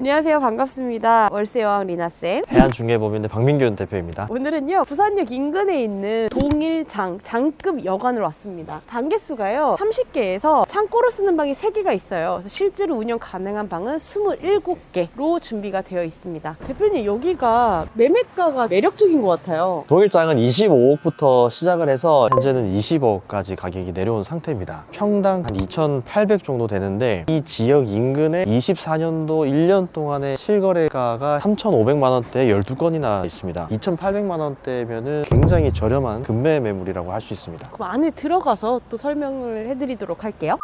안녕하세요. 반갑습니다. 월세여왕 리나쌤. 해안중개법인의 박민균 대표입니다. 오늘은요, 부산역 인근에 있는 동일장, 장급 여관으로 왔습니다. 방개수가요, 30개에서 창고로 쓰는 방이 3개가 있어요. 그래서 실제로 운영 가능한 방은 27개로 준비가 되어 있습니다. 대표님, 여기가 매매가가 매력적인 것 같아요. 동일장은 25억부터 시작을 해서 현재는 20억까지 가격이 내려온 상태입니다. 평당 한 2,800 정도 되는데 이 지역 인근에 24년도 1년 동안의 실거래가가 3,500만 원대 12건이나 있습니다. 2,800만 원대면은 굉장히 저렴한 급매 매물이라고 할 수 있습니다. 그럼 안에 들어가서 또 설명을 해드리도록 할게요.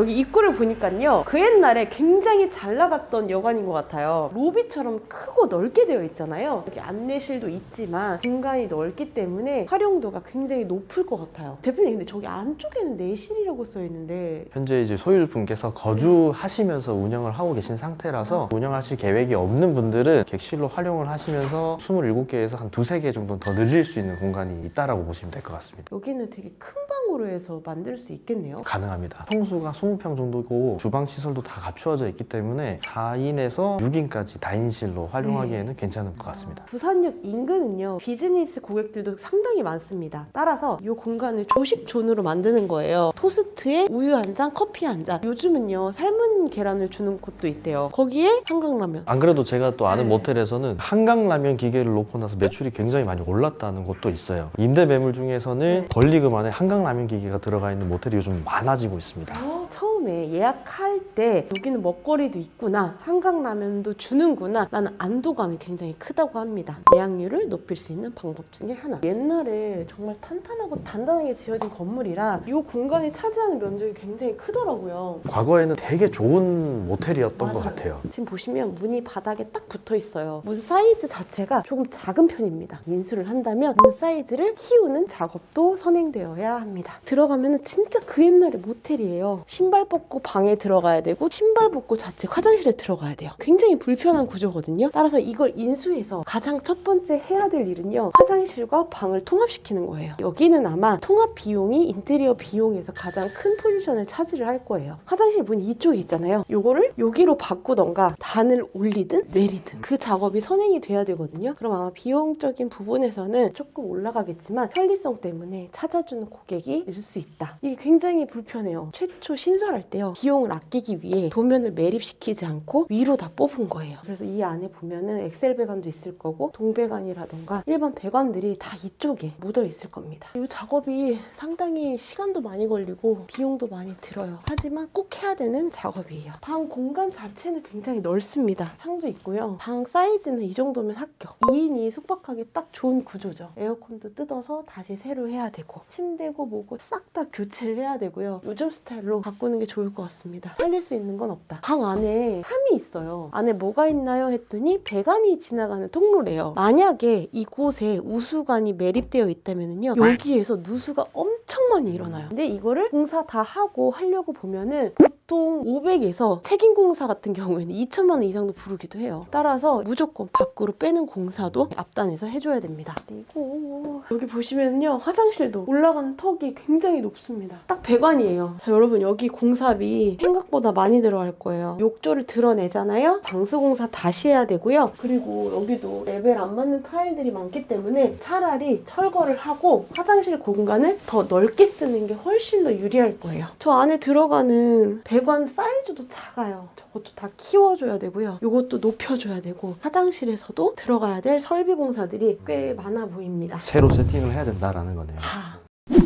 여기 입구를 보니까요, 그 옛날에 굉장히 잘 나갔던 여관인 것 같아요. 로비처럼 크고 넓게 되어 있잖아요. 여기 안내실도 있지만 공간이 넓기 때문에 활용도가 굉장히 높을 것 같아요. 대표님, 근데 저기 안쪽에는 내실이라고 써 있는데 현재 이제 소유주분께서 거주하시면서 운영을 하고 계신 상태라서 운영하실 계획이 없는 분들은 객실로 활용을 하시면서 27개에서 한 2-3개 정도 더 늘릴 수 있는 공간이 있다라고 보시면 될 것 같습니다. 여기는 되게 큰 방으로 해서 만들 수 있겠네요. 가능합니다. 평수가 20평 정도고 주방 시설도 다 갖추어져 있기 때문에 4인에서 6인까지 다인실로 활용하기에는 괜찮을 것 같습니다. 부산역 인근은요, 비즈니스 고객들도 상당히 많습니다. 따라서 이 공간을 조식존으로 만드는 거예요. 토스트에 우유 한 잔, 커피 한 잔. 요즘은요, 삶은 계란을 주는 곳도 있대요. 거기에 한강라면. 안 그래도 제가 또 아는 모텔에서는 한강라면 기계를 놓고 나서 매출이 굉장히 많이 올랐다는 곳도 있어요. 임대 매물 중에서는 권리금 안에 한강라면 기계가 들어가 있는 모텔이 요즘 많아지고 있습니다. 처음에 예약할 때 여기는 먹거리도 있구나, 한강라면도 주는구나 라는 안도감이 굉장히 크다고 합니다. 예약률을 높일 수 있는 방법 중에 하나. 옛날에 정말 탄탄하고 단단하게 지어진 건물이라 이 공간이 차지하는 면적이 굉장히 크더라고요. 과거에는 되게 좋은 모텔이었던 것 맞아요. 같아요. 지금 보시면 문이 바닥에 딱 붙어 있어요. 문 사이즈 자체가 조금 작은 편입니다. 인수를 한다면 문 사이즈를 키우는 작업도 선행되어야 합니다. 들어가면 진짜 그 옛날의 모텔이에요. 신발 벗고 방에 들어가야 되고 신발 벗고 자칫 화장실에 들어가야 돼요. 굉장히 불편한 구조거든요. 따라서 이걸 인수해서 가장 첫 번째 해야 될 일은요, 화장실과 방을 통합시키는 거예요. 여기는 아마 통합 비용이 인테리어 비용에서 가장 큰 포지션을 차지를 할 거예요. 화장실 문 이쪽에 있잖아요. 요거를 여기로 바꾸던가 단을 올리든 내리든 그 작업이 선행이 돼야 되거든요. 그럼 아마 비용적인 부분에서는 조금 올라가겠지만 편리성 때문에 찾아주는 고객이 있을 수 있다. 이게 굉장히 불편해요. 최초 신설할 때요, 비용을 아끼기 위해 도면을 매립시키지 않고 위로 다 뽑은 거예요. 그래서 이 안에 보면은 엑셀 배관도 있을 거고 동배관이라던가 일반 배관들이 다 이쪽에 묻어 있을 겁니다. 이 작업이 상당히 시간도 많이 걸리고 비용도 많이 들어요. 하지만 꼭 해야 되는 작업이에요. 방 공간 자체는 굉장히 넓습니다. 창도 있고요. 방 사이즈는 이 정도면 합격. 2인이 숙박하기 딱 좋은 구조죠. 에어컨도 뜯어서 다시 새로 해야 되고 침대고 뭐고 싹 다 교체를 해야 되고요. 요즘 스타일로 바꾸는 게 좋을 것 같습니다. 살릴 수 있는 건 없다. 방 안에 함이 있어요. 안에 뭐가 있나요? 했더니 배관이 지나가는 통로래요. 만약에 이곳에 우수관이 매립되어 있다면요, 여기에서 누수가 엄청 많이 일어나요. 근데 이거를 공사 다 하고 하려고 보면은 보통 500에서 책임공사 같은 경우에는 2천만 원 이상도 부르기도 해요. 따라서 무조건 밖으로 빼는 공사도 앞단에서 해줘야 됩니다. 그리고 여기 보시면요, 화장실도 올라가는 턱이 굉장히 높습니다. 딱 배관이에요. 자, 여러분, 여기 공사비 생각보다 많이 들어갈 거예요. 욕조를 드러내잖아요. 방수공사 다시 해야 되고요. 그리고 여기도 레벨 안 맞는 타일들이 많기 때문에 차라리 철거를 하고 화장실 공간을 더 넓게 쓰는 게 훨씬 더 유리할 거예요. 저 안에 들어가는 배관 사이즈도 작아요. 저것도 다 키워줘야 되고요. 이것도 높여줘야 되고 화장실에서도 들어가야 될 설비 공사들이 꽤 많아 보입니다. 새로 세팅을 해야 된다라는 거네요.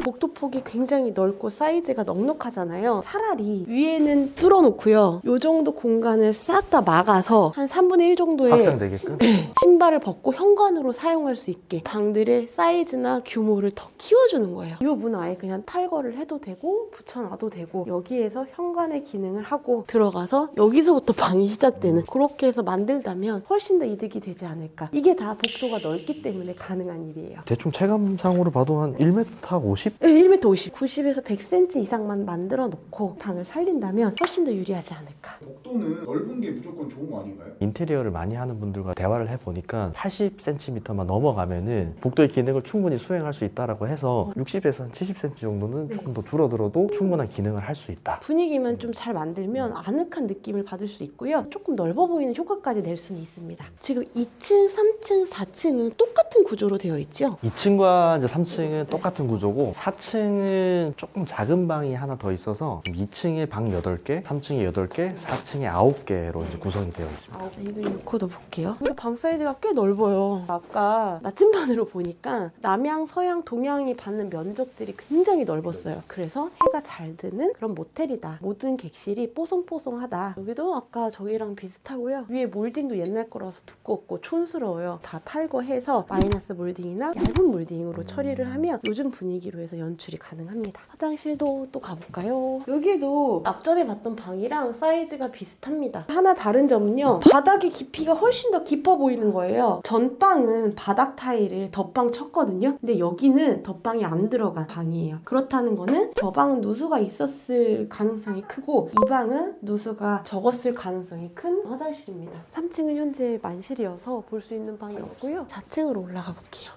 복도폭이 굉장히 넓고 사이즈가 넉넉하잖아요. 차라리 위에는 뚫어놓고요, 이 정도 공간을 싹 다 막아서 한 3분의 1 정도의 확장되게끔? 신발을 벗고 현관으로 사용할 수 있게 방들의 사이즈나 규모를 더 키워주는 거예요. 이 문은 아예 그냥 탈거를 해도 되고 붙여놔도 되고 여기에서 현관의 기능을 하고 들어가서 여기서부터 방이 시작되는, 그렇게 해서 만들다면 훨씬 더 이득이 되지 않을까. 이게 다 복도가 넓기 때문에 가능한 일이에요. 대충 체감상으로 봐도 한 1m 50 네, 1m 50. 90에서 100cm 이상만 만들어 놓고 방을 살린다면 훨씬 더 유리하지 않을까. 복도는 넓은 게 무조건 좋은 거 아닌가요? 인테리어를 많이 하는 분들과 대화를 해보니까 80cm만 넘어가면은 복도의 기능을 충분히 수행할 수 있다라고 해서 60에서 한 70cm 정도는 조금 더 줄어들어도 충분한 기능을 할 수 있다. 분위기만 좀 잘 만들면 아늑한 느낌을 받을 수 있고요. 조금 넓어 보이는 효과까지 낼 수는 있습니다. 지금 2층, 3층, 4층은 똑같은 구조로 되어 있죠? 2층과 이제 3층은 똑같은 구조고 4층은 조금 작은 방이 하나 더 있어서 2층에 방 8개, 3층에 8개, 4층에 9개로 이제 구성이 되어 있습니다. 이거 놓고도 볼게요. 여기도 방 사이즈가 꽤 넓어요. 아까 나침반으로 보니까 남향, 서향, 동향이 받는 면적들이 굉장히 넓었어요. 그래서 해가 잘 드는 그런 모텔이다. 모든 객실이 뽀송뽀송하다. 여기도 아까 저기랑 비슷하고요. 위에 몰딩도 옛날 거라서 두껍고 촌스러워요. 다 탈거해서 마이너스 몰딩이나 얇은 몰딩으로 처리를 하면 요즘 분위기로 해서 연출이 가능합니다. 화장실도 또 가볼까요? 여기도 앞전에 봤던 방이랑 사이즈가 비슷합니다. 하나 다른 점은요. 바닥의 깊이가 훨씬 더 깊어 보이는 거예요. 전방은 바닥 타일을 덧방 쳤거든요. 근데 여기는 덧방이 안 들어간 방이에요. 그렇다는 거는 저 방은 누수가 있었을 가능성이 크고 이 방은 누수가 적었을 가능성이 큰 화장실입니다. 3층은 현재 만실이어서 볼 수 있는 방이 없고요. 4층으로 올라가 볼게요.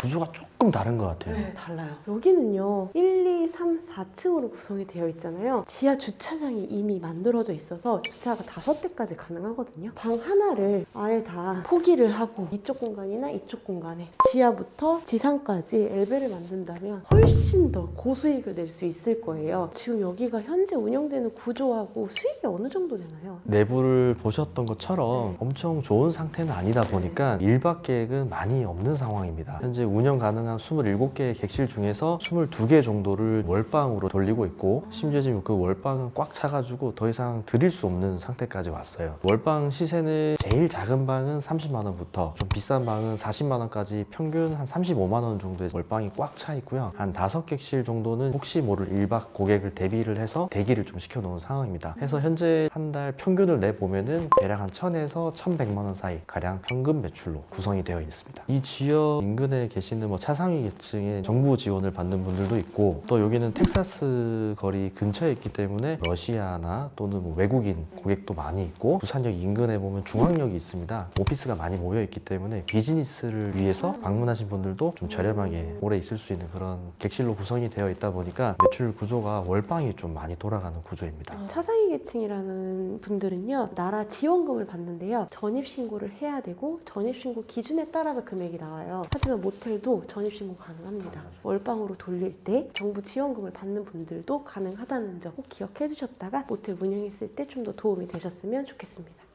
구조가 조금 다른 것 같아요. 네, 달라요. 여기는요, 1, 2, 3, 4층으로 구성이 되어 있잖아요. 지하 주차장이 이미 만들어져 있어서 주차가 5대까지 가능하거든요. 방 하나를 아예 다 포기를 하고 이쪽 공간이나 이쪽 공간에 지하부터 지상까지 엘베를 만든다면 훨씬 더 고수익을 낼 수 있을 거예요. 지금 여기가 현재 운영되는 구조하고 수익이 어느 정도 되나요? 내부를 보셨던 것처럼 엄청 좋은 상태는 아니다 보니까 일박 계획은 많이 없는 상황입니다. 현재 운영 가능한 27개의 객실 중에서 22개 정도를 월방으로 돌리고 있고 심지어 지금 그 월방은 꽉 차가지고 더 이상 드릴 수 없는 상태까지 왔어요. 월방 시세는 제일 작은 방은 30만 원부터 좀 비싼 방은 40만 원까지 평균 한 35만 원 정도의 월방이 꽉 차 있고요. 한 5객실 정도는 혹시 모를 일박 고객을 대비를 해서 대기를 좀 시켜놓은 상황입니다. 그래서 현재 한 달 평균을 내보면은 대략 한 1000에서 1100만 원 사이 가량 현금 매출로 구성이 되어 있습니다. 이 지역 인근에 계시는 뭐 차상위 계층의 정부 지원을 받는 분들도 있고 또 여기는 텍사스 거리 근처에 있기 때문에 러시아나 또는 뭐 외국인 고객도 많이 있고 부산역 인근에 보면 중앙역이 있습니다. 오피스가 많이 모여 있기 때문에 비즈니스를 위해서 방문하신 분들도 좀 저렴하게 오래 있을 수 있는 그런 객실로 구성이 되어 있다 보니까 매출 구조가 월방이 좀 많이 돌아가는 구조입니다. 차상위 계층이라는 분들은요, 나라 지원금을 받는데요, 전입신고를 해야 되고 전입신고 기준에 따라서 금액이 나와요. 하지만 모텔도 전입신고 가능합니다. 월방으로 돌릴 때 정부 지원금을 받는 분들도 가능하다는 점 꼭 기억해 주셨다가 모텔 운영했을 때 좀 더 도움이 되셨으면 좋겠습니다.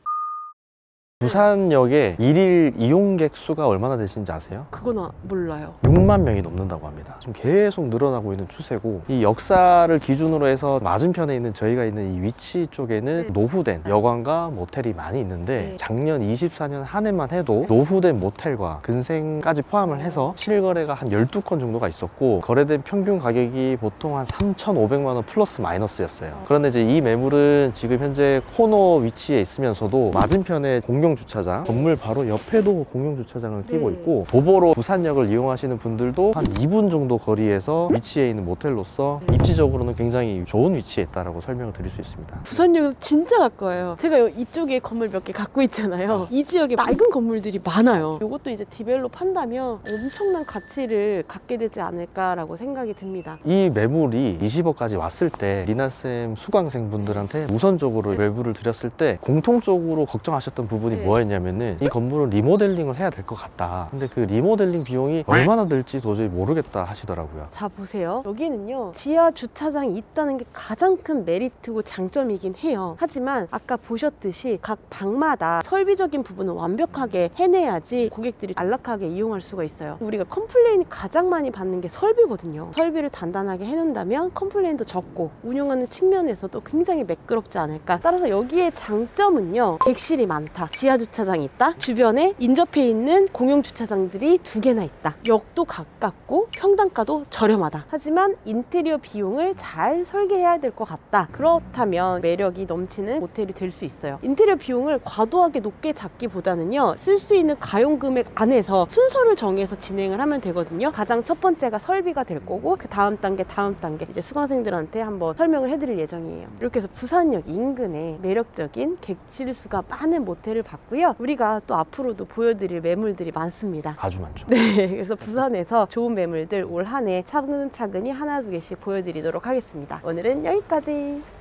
부산역에 일일 이용객 수가 얼마나 되시는지 아세요? 그건 몰라요. 6만 명이 넘는다고 합니다. 지금 계속 늘어나고 있는 추세고 이 역사를 기준으로 해서 맞은편에 있는 저희가 있는 이 위치 쪽에는 노후된 여관과 모텔이 많이 있는데 작년 24년 한 해만 해도 노후된 모텔과 근생까지 포함을 해서 실거래가 한 12건 정도가 있었고 거래된 평균 가격이 보통 한 3,500만 원 플러스 마이너스였어요. 그런데 이제 이 매물은 지금 현재 코너 위치에 있으면서도 맞은편에 공용 주차장, 건물 바로 옆에도 공용 주차장을 끼고 있고 도보로 부산역을 이용하시는 분들도 한 2분 정도 거리에서 위치해 있는 모텔로서 입지적으로는 굉장히 좋은 위치에 있다라고 설명을 드릴 수 있습니다. 부산역에서 진짜 가까워요. 제가 이쪽에 건물 몇 개 갖고 있잖아요. 이 지역에 낡은 건물들이 많아요. 이것도 이제 디벨롭 한다면 엄청난 가치를 갖게 되지 않을까라고 생각이 듭니다. 이 매물이 20억까지 왔을 때 리나쌤 수강생분들한테 우선적으로 매물을 드렸을 때 공통적으로 걱정하셨던 부분이 뭐였냐면은 이 건물은 리모델링을 해야 될 것 같다. 근데 그 리모델링 비용이 얼마나 들지 도저히 모르겠다 하시더라고요. 자, 보세요. 여기는요, 지하 주차장이 있다는 게 가장 큰 메리트고 장점이긴 해요. 하지만 아까 보셨듯이 각 방마다 설비적인 부분은 완벽하게 해내야지 고객들이 안락하게 이용할 수가 있어요. 우리가 컴플레인이 가장 많이 받는 게 설비거든요. 설비를 단단하게 해놓는다면 컴플레인도 적고 운영하는 측면에서도 굉장히 매끄럽지 않을까. 따라서 여기에 장점은요, 객실이 많다. 지하 지하 주차장이 있다. 주변에 인접해 있는 공용 주차장들이 2개나 있다. 역도 가깝고 평당가도 저렴하다. 하지만 인테리어 비용을 잘 설계해야 될 것 같다. 그렇다면 매력이 넘치는 모텔이 될 수 있어요. 인테리어 비용을 과도하게 높게 잡기보다는요, 쓸 수 있는 가용 금액 안에서 순서를 정해서 진행을 하면 되거든요. 가장 첫 번째가 설비가 될 거고, 그 다음 단계 이제 수강생들한테 한번 설명을 해드릴 예정이에요. 이렇게 해서 부산역 인근에 매력적인 객실수가 많은 모텔을 봤고요. 우리가 또 앞으로도 보여드릴 매물들이 많습니다. 아주 많죠. 네, 그래서 부산에서 좋은 매물들 올 한 해 차근차근히 하나 두 개씩 보여드리도록 하겠습니다. 오늘은 여기까지.